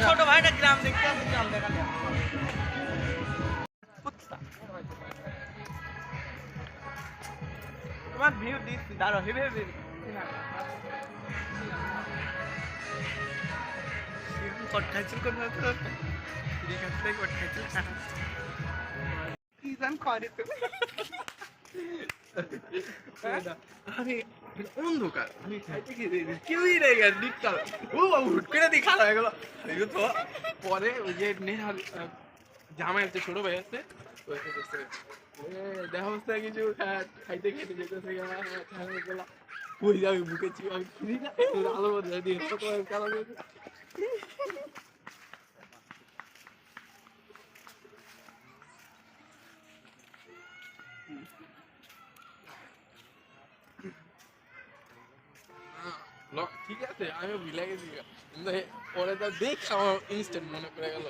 ছোট ভাইটা গ্রাম দেখতে গ্রাম দেখা যায় তোমার ভিউ দিচ্ছি দাঁড়ো হেভে হেভে কটখাইছিল কোন কটখাইছিল কি জান করে তুমি আমি অন্ধকার আমি খাইতে খেতে কেউই নেই দিকটা ও হুট করে দিয়ে খারাপ হয়ে গেল তো পরে ওই যে নেহাল জামাই আছে ছোট ভাই আছে দেখা হচ্ছে কিছু খাইতে খেতে যেতেছে ওই আমি বুকেছি আমি কিনি না আলো বদলে দিয়ে কালো ঠিক আছে আমি ভুলে গেছি কিন্তু পরে তো দেখ আমার ইনস্ট্যান্ট মনে পড়ে গেল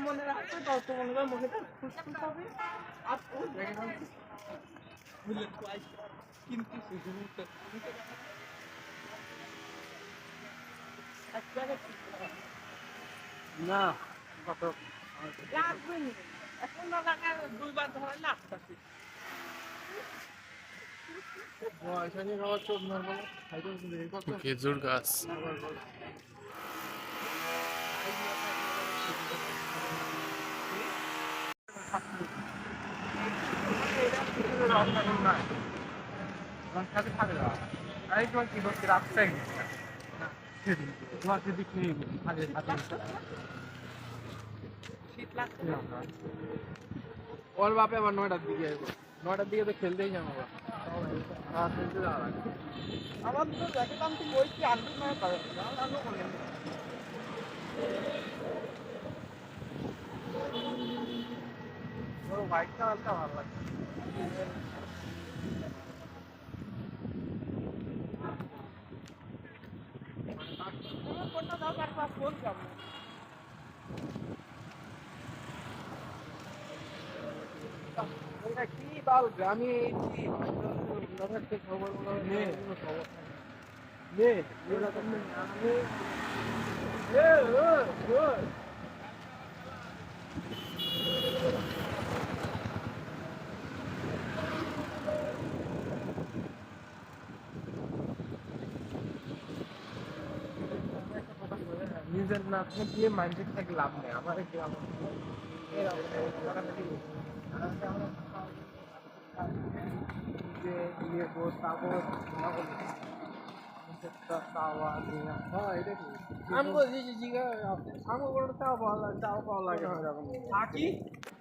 মনে রাখবে তত মনে হয় মুখে ফুসফুস হবে আর কিন্তু না কত লাগবে না এখন না লাগা দুইবার ধরে লাগতেছে খেজুর গাছ ওর বাপে আবার 9টার দিকে আসবো 9টার দিকে তো খেলতেই যাবো খেলতে যাওয়া লাগে আমার তো দেখলাম তো বলছি আলু নয় পাবে আলু করলেন ওর হোয়াইট কালারটা ভালো লাগে কোনটা দাও একবার ফোন করবো কি বাল গ্রামে খবর নিজের না দিয়ে মাইন্ডেড থেকে লাভ নেই আমার গ্রাম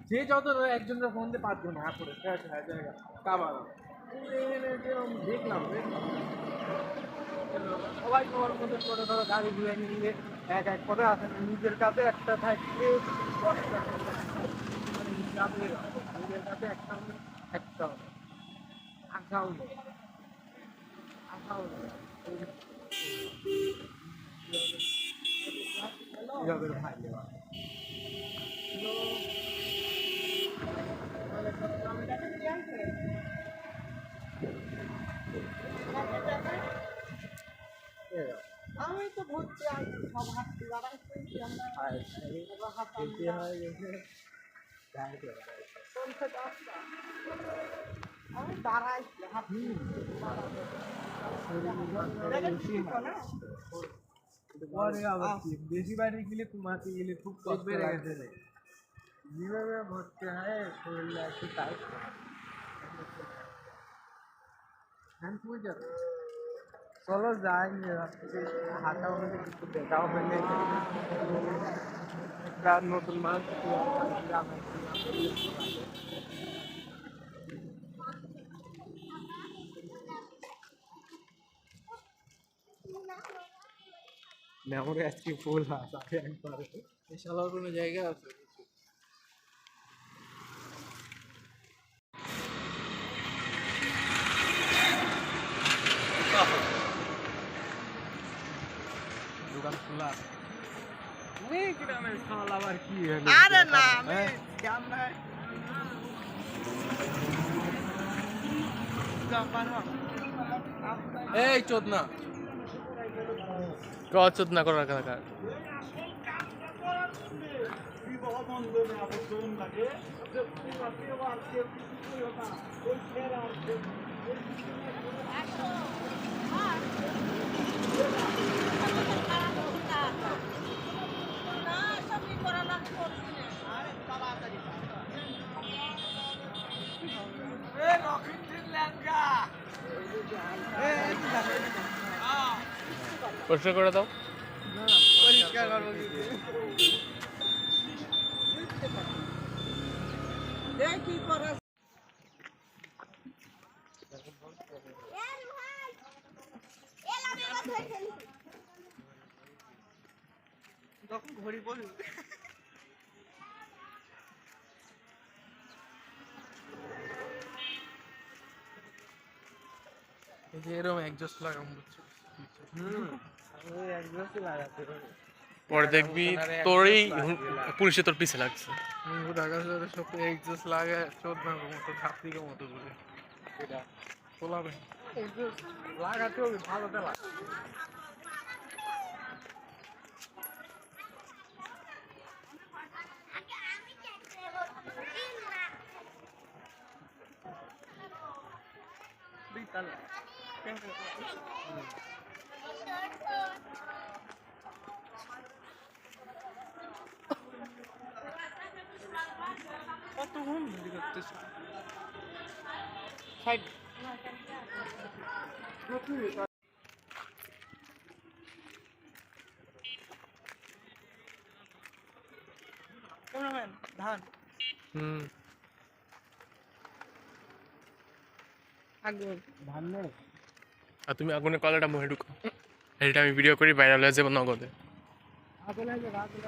যে যত একজনের ফোন দিয়ে 5 জন করে দেখলাম সবাই তোমার মধ্যে করে ধরো গাড়ি ঘুরে নিয়ে এক এক করে আসেন নিজের কাছে একটা থাকবে নিজের কাছে একটা একটা আঁকাও আঁকাও ভাই আমি তো ঘুরতে আসছি সব হাঁটতে হয়ে গেছে আমি দাঁড়াইছি বেশি বাড়ি গেলে তোমাকে গেলে খুব কষ্ট লাগছে যেভাবে ভরতে হয় শরীরে একটু টাইট হ্যাঁ তুমি যাবে চলো যাই হাঁটা হলে কিছু দেখাও হলে একটা নতুন মানুষ মেমোরি আজকে ফুল আছে একবারে এছাড়াও কোনো জায়গা আছে দোকান খোলা গ্রামের খাওয়া আবার কি আরে না আমি জাম নাই এই চোদ না কচুত না করার কথা পরিষ্কার করে দাও পরিষ্কার করবো কি করে তখন ঘড়ি বলি এরকম একজস্ট লাগাম বুঝছো পরে দেখবি তোরই পুলিশে তোর পিছে লাগছে ঢাকা শহরে সব একজস্ট লাগে চোদ না মতো ছাত্রীকে মতো করে এটা তোলাবে লাগাতে হবে ভালো তেলা কত ঘুম করতেছে সাইড ধান আগুন ধান নেই আর তুমি আগুনের কলাটা মুখে ঢুকো এটা আমি ভিডিও করি ভাইরাল হয়ে যাবো নগদে আগুন আছে আগুন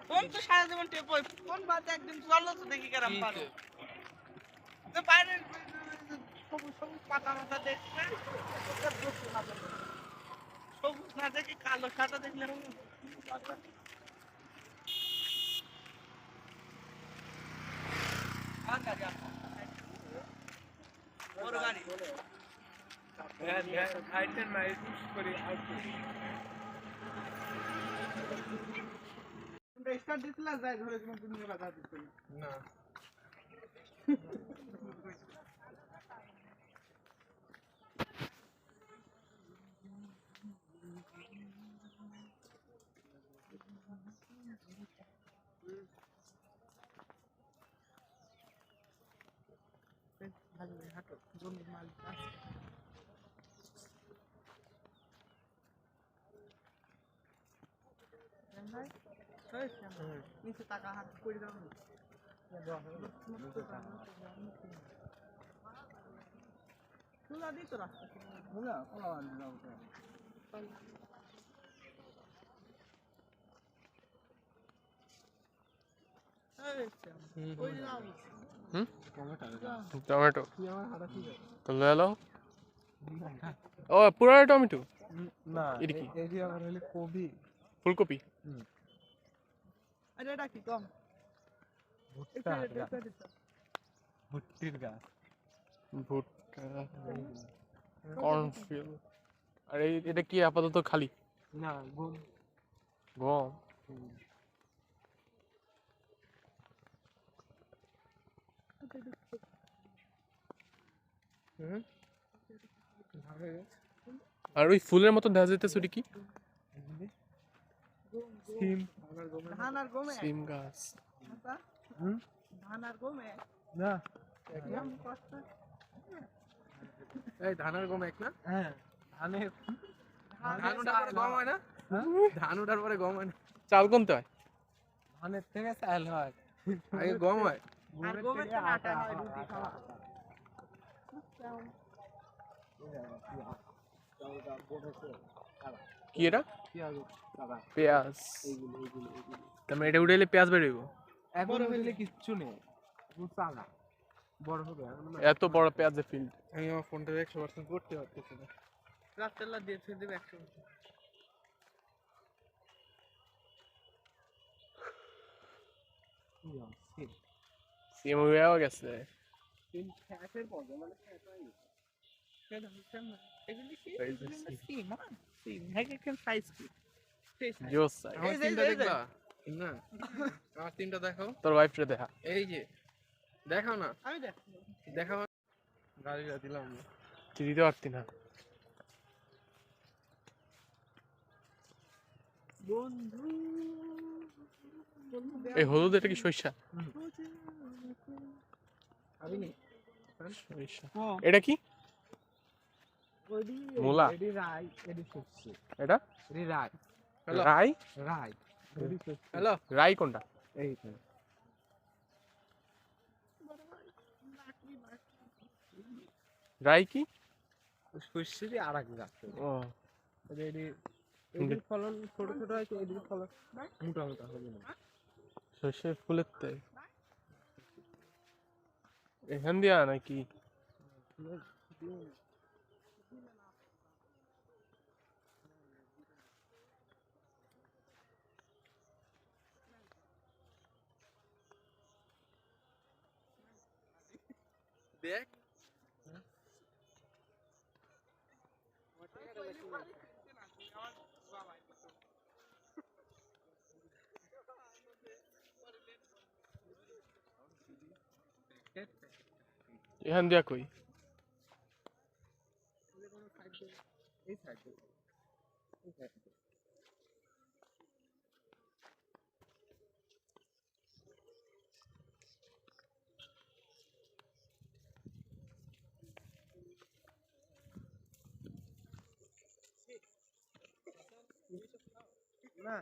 ফোন তো সারা জীবন টেপ হয় ফোন বাদে একদিন চলো তো দেখি কেরাম পারো তো বাইরে সবুজ সবুজ পাতা মাথা দেখবে সবুজ না দেখে কালো সাদা দেখলে হবে বড় গাড়ি আইটেম মাইট করে আউট স্টার্ট দিছিলা যাই ধরে তোমার তুমি কথা দিতে না ভালো হাঁটো জমির মালিক আছে নিচে টাকা হাত করে দাও খোলা দিই তো রাস্তা খোলা খোলা দাও টমেটো তো লয়ে নাও ও পুরো টমেটো না এটা কি এই আমার হলো কবি ফুলকপি আরে এটা কি কম ভুট্টির গাছ ভুট্টা কর্নফিল আর এটা কি আপাতত খালি না গম গম হুম আর ওই ফুলের মতো দেখা যাইতেছে ওটা কি? সিম ধান আর গমে সিম গাছ। আচ্ছা, হুম ধান আর গমে না এরকম কষ্ট এই ধানের গম এক না হ্যাঁ ধানের ধান ধান ওঠার পরে গম হয় না ধান ওঠার পরে গম হয় না চাল কোনতে হয়? ধানের থেকে চাল হয় আগে গম হয় আর গমের থেকে আটা হয় রুটি খাওয়া কি এটা? পেঁয়াজ। তার মানে এটা উঠাইলে পেঁয়াজ বেরোইব? এখন হইলে কিচ্ছু নেই চালা বড় হবে এখন না। এত বড় পেঁয়াজের ফিল্ড। আমি আমার ফোনটা 100% করতে পারতেছি না রাত্রেলা দিয়ে ফেলে দেবে 100 সিম হয়েও গেছে। তিন ফ্যাটের পর্যন্ত মানে ফ্যাট হয় সেটা হচ্ছে না এগুলি কি এই যে এগুলি সিম সিম এক এক সাইজ কি সেই size। জোস সাইজ। আমার এই যে, তিনটা এই যে। দেখবা না আমার তিনটা দেখাও তোর ওয়াইফ রে দেখা। এই যে দেখাও না আমি দেখ দেখাও গাড়িটা দিলাম তুই দিতে পারতি না। বন্ধু বন্ধু এই হলুদ এটা কি সরিষা? আমি নি সরিষা। ও এটা কি? ওইডি মূলা। এডি রাই এডি সরষে এটা এডি রাই রাই। রাই এডি সরষে হ্যালো রাই কোনটা? এই তো রাই কি? সরষেরই আরেক গাছ ও এডি এডির ফলন ছোট ছোট হয় তো এডির ফলন মোটা মোটা হবে না সর্ষের ফুলের তে এখান দিয়া নাকি? দেখ এখান দিয়া কই? এই সাইড এই সাইড না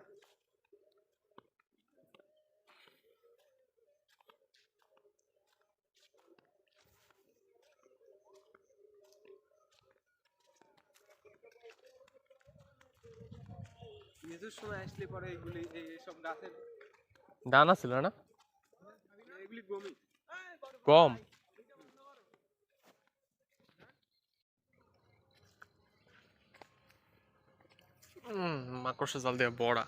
নিজের সময় আসলে পরে এইগুলি এইসব গাছের ডানা ছিল না? এগুলি গমি গম। মাকড়সা জাল দিয়ে বড়া।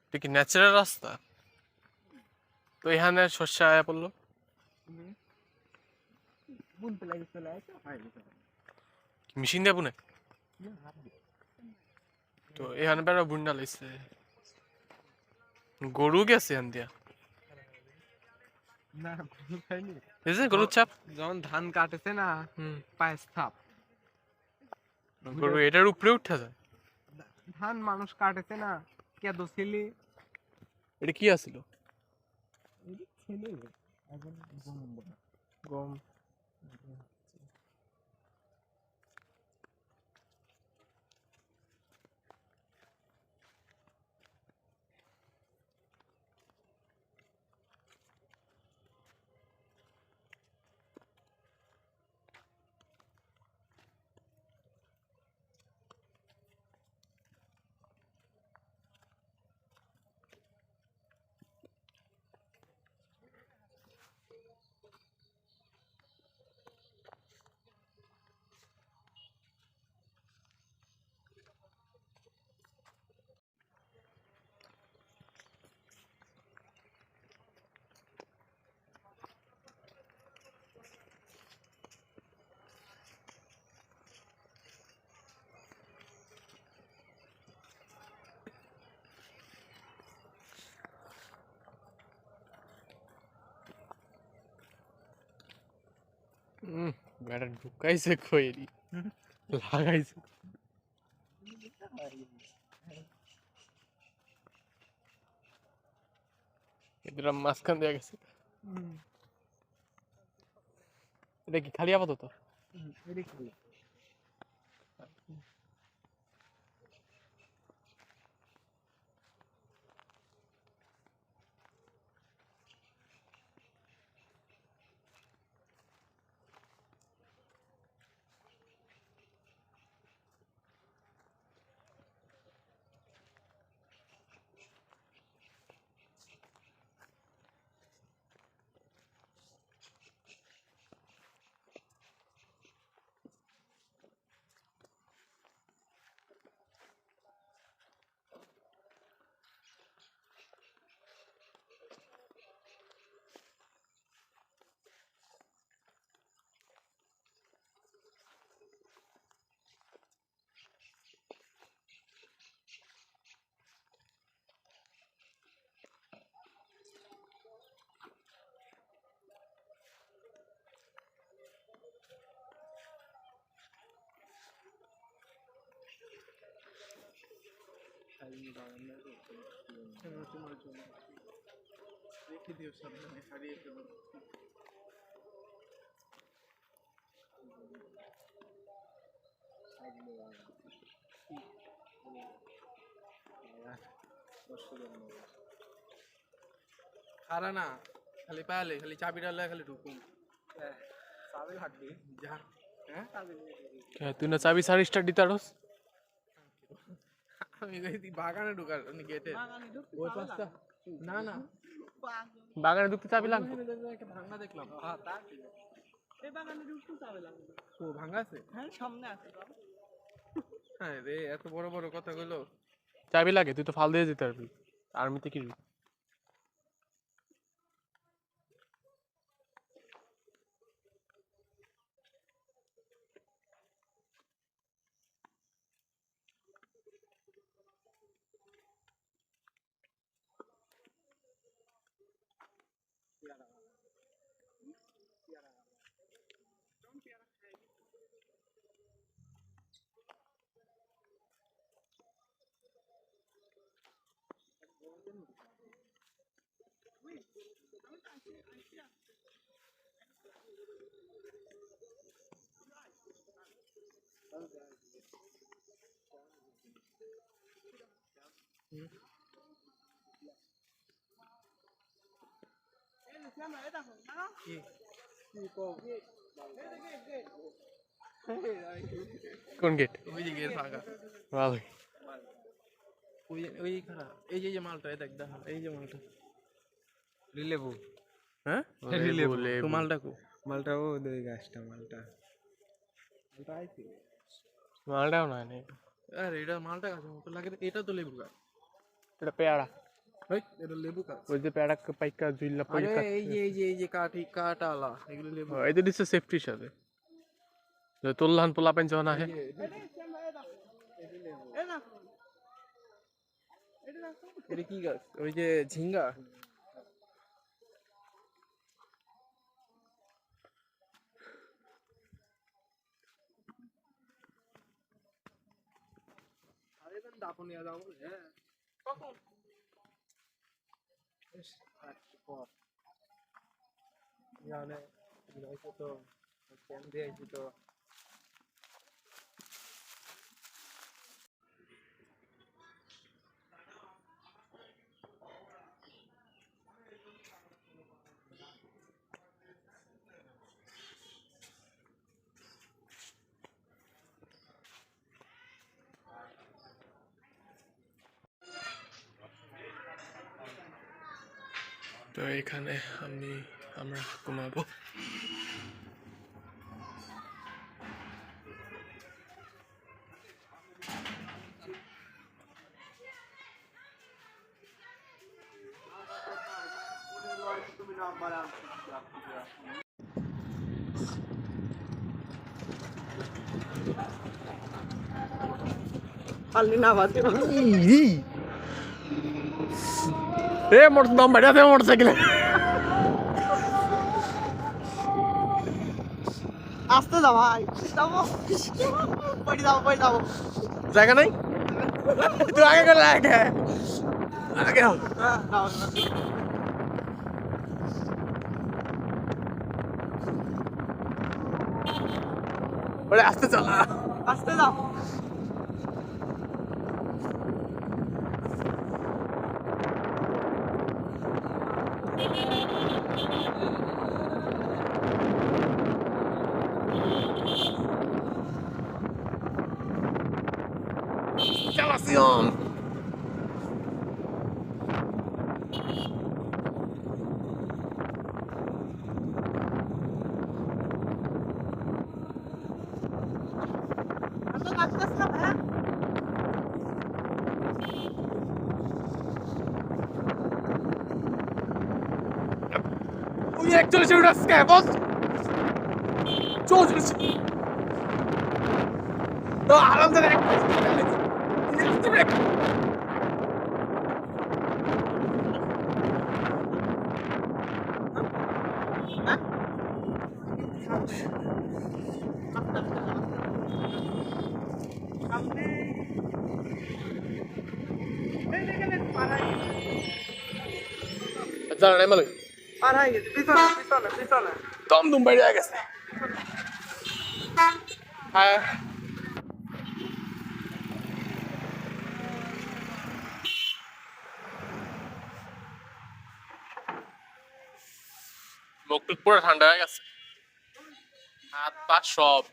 এটা কি ন্যাচারাল রাস্তা? তো এখানে শস্য আয়া পড়লো বুনতে লাগে চলে আসে হয় মেশিন দিয়ে বুনে? তো এখানে বেড়া বুন্ডা লাইছে। গরু গেছে এখান দিয়া। না গরু খাইনি এই যে গরুর চাপ। যখন ধান কাটেছে না পায়ে ছাপ গরু এটার উপরে উঠা যায়। ধান মানুষ কাটেছে না কেদো ছেলে এটা কি আছিল? ছেলে এখন গম। বেটা ঢুকাইছে কইরি লাগাইছে এদের মাঝখান দিয়ে গেছে এটা কি খালি আপাতত রেখে দিও সাবধানে হারিয়ে ফেলো খারা না খালি পায়ালে খালি চাবি ডালে খালি ঢুকুন চাবি লাগবে যা হ্যাঁ তুই না চাবি সারি স্টার্ট দিতে পারোস আমি দেখি বাগানে ঢুকার গেটে ওই পাশটা না না বাগানে ঢুকতে চাবি লাগবে একটা ভাঙা দেখলাম এই বাগানে ঢুকতে চাবে লাগবে ও ভাঙা আছে হ্যাঁ সামনে আছে হ্যাঁ রে এত বড় বড় কথাগুলো চাবি লাগে তুই তো ফাল দিয়ে যেতে পারবি আর্মিতে কি কোন গেট ওই যে গেট ভাঙা ভালো ওই ওই খারাপ এই যে মালটা দেখ দেখা এই যে মালটা লেবু হ্যাঁ লেবু তো মালটা কো মালটা ও দই গাছটা মালটা মালটা আইছে মালটাও নয় না আরে এটা মালটা গাছের মতো লাগে এটা তো লেবু গাছ এটা পেয়ারা ওই এটা লেবু গাছ ওই যে পেয়ারা পাইকা জুইলা আরে পাইকা এই যে কাটালা এগুলো লেবু এটা দিচ্ছে সেফটির সাথে তোর লহান পোলা পাইন যখন আহে এটা কি গাছ ওই যে ঝিঙ্গা দাপনিয়া যাবো হ্যাঁ কখন তো তো এখানে আমরা ঘুমাবো পারলি না বাজে এ মোটর দাম বাড়িয়ে মোটরসাইকেলে আস্তে যাও ভাই যাবো পড়ে যাবো জায়গা নাই তুই আগে করে আগে আগে ওরে আস্তে চালা আস্তে যাও চালাসিয়ন আমি লাগতেছ না ভাই ওই 41 এর রাস্তা বস চল তো আরাম করে সামনে এই দেখেন পাড়াই জানা নাই মালই পাড়াই গেছে পিছনে দম দুম বাইরে গেছে হ্যাঁ মুখ টুক পুরো ঠান্ডা হয়ে গেছে হাত পা সব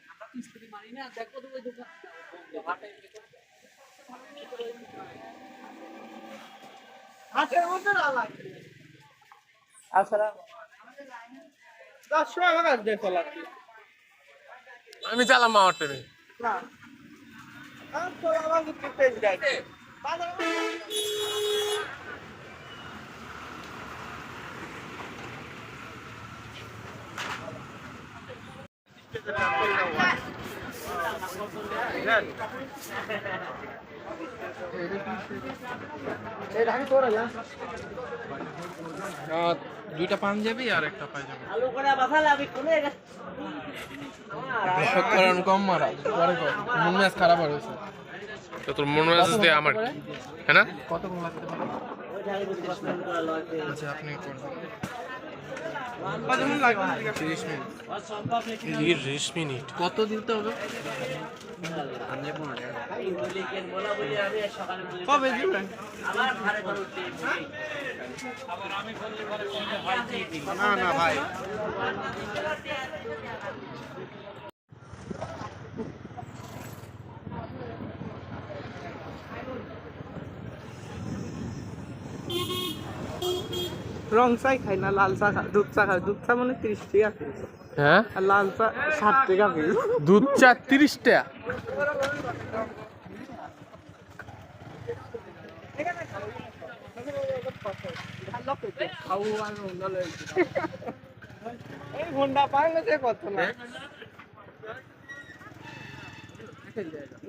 হাতের মধ্যে না লাগে আসসালাম দশ সময় আমার কাছে দেখো লাগছে আমি চালাম মামার টেনে না আর তো আমাকে পেজ গাইছে দুইটা পাঞ্জাবি আর একটা পায়জামা আলু করে বাসালে আমি কোনে শখ করানো কম মারা পরে কর মন মেজাজ খারাপ হয়েছে তো তোর মন মেজাজ দিয়ে আমার কি? হ্যাঁ না কত কম লাগতে পারে আচ্ছা আপনি করুন কত মিনিট লাগবে 30 মিনিট 30 মিনিট কত দিতে হবে কবে দিবেন না না ভাই রং চাই খাই না লাল চা খাই দুধ চা খাই দুধ চা মানে 30 টাকা পিস হ্যাঁ আর লাল চা 60 টাকা পিস দুধ চা 30 টাকা এই ঘন্টা পাইলে যে কত না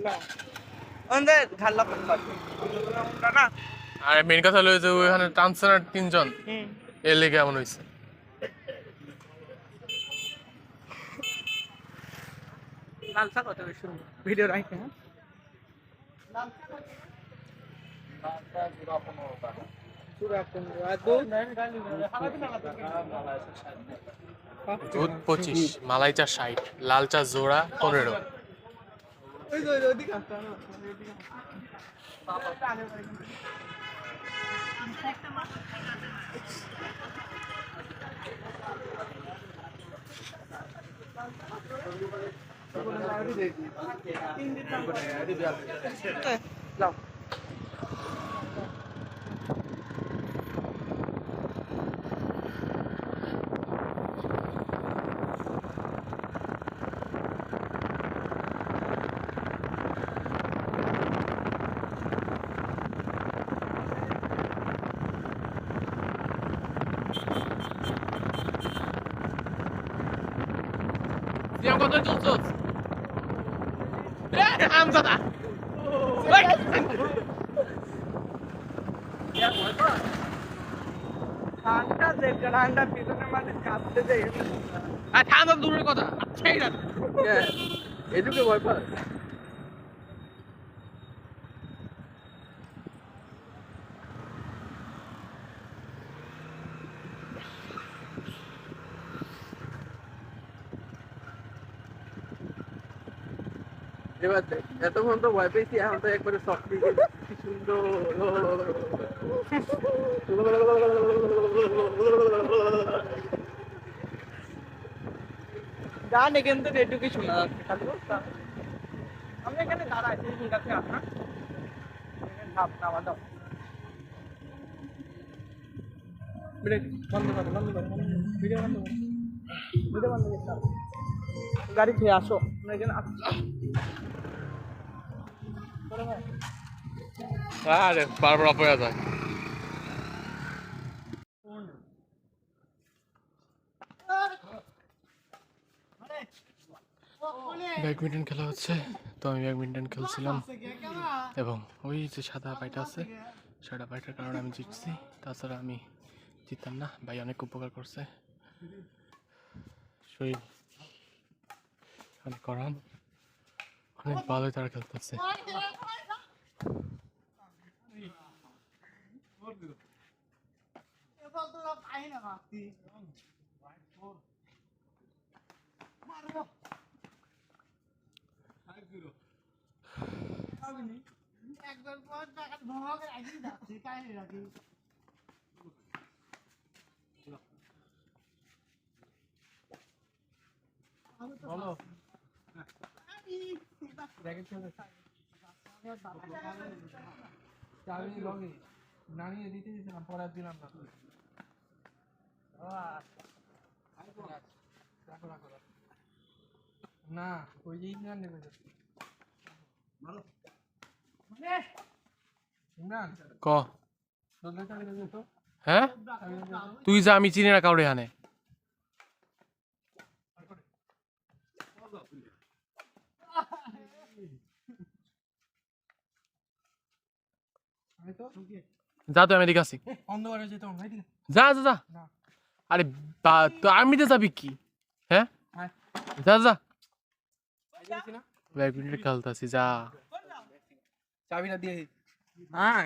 না ওদের ঘাল্লা করতে না আর মেন কথা হলো যে ওখানে ট্রান্সফার তিনজন এর লেগে এমন হয়েছে লাল চা কত বেশি ভিডিও রাখে হ্যাঁ দুধ 25 মালাই চা 60 লাল চা জোড়া 15 যাও Yang kau tutup. Hamzah dah. ঠান্ডা দেখে ঠান্ডা পিছনে মানে কাঁপতে যাই ঠান্ডা দূরের কথা সেই না এটুকু ভয় পাস এবার দেখ এতক্ষণ তো ভয় পেয়েছি এখন তো একবারে সফট কি সুন্দর গানে কিন্তু এটুকুই শোনা যাচ্ছে খালি আমি এখানে দাঁড়াই ঠিক আছে আপনার ধাপ নামা দাও ব্রেক বন্ধ করো ভিডিও বন্ধ করো ভিডিও বন্ধ করতে হবে। গাড়ি খেয়ে আসো আমরা এখানে আরে বারবার অফ হয়ে যায় ব্যাডমিন্টন খেলা হচ্ছে তো আমি ব্যাডমিন্টন খেলছিলাম এবং ওই যে সাদা পাইটা আছে সাদা পাইটার কারণে আমি জিতছি তাছাড়া আমি জিততাম না ভাই অনেক উপকার করছে শরীর অনেক করান অনেক ভালোই তারা খেলতেছে বলো চাবি লগে নানিয়ে দিতে দিয়েছিলাম পরে আর দিলাম না না ওই যে ইমরান নেবে ইমরান ক তোদের চাবি দেবে তো হ্যাঁ তুই যা আমি চিনি না কাউরে হানে যা তুই আমি এদিকে আসি অন্ধকারে যেতে হবে ভাই যা যা যা আরে তো আর্মিতে যাবি কি হ্যাঁ যা যা ব্যাডমিন্টন খেলতেছি যা চাবিটা দিয়ে হ্যাঁ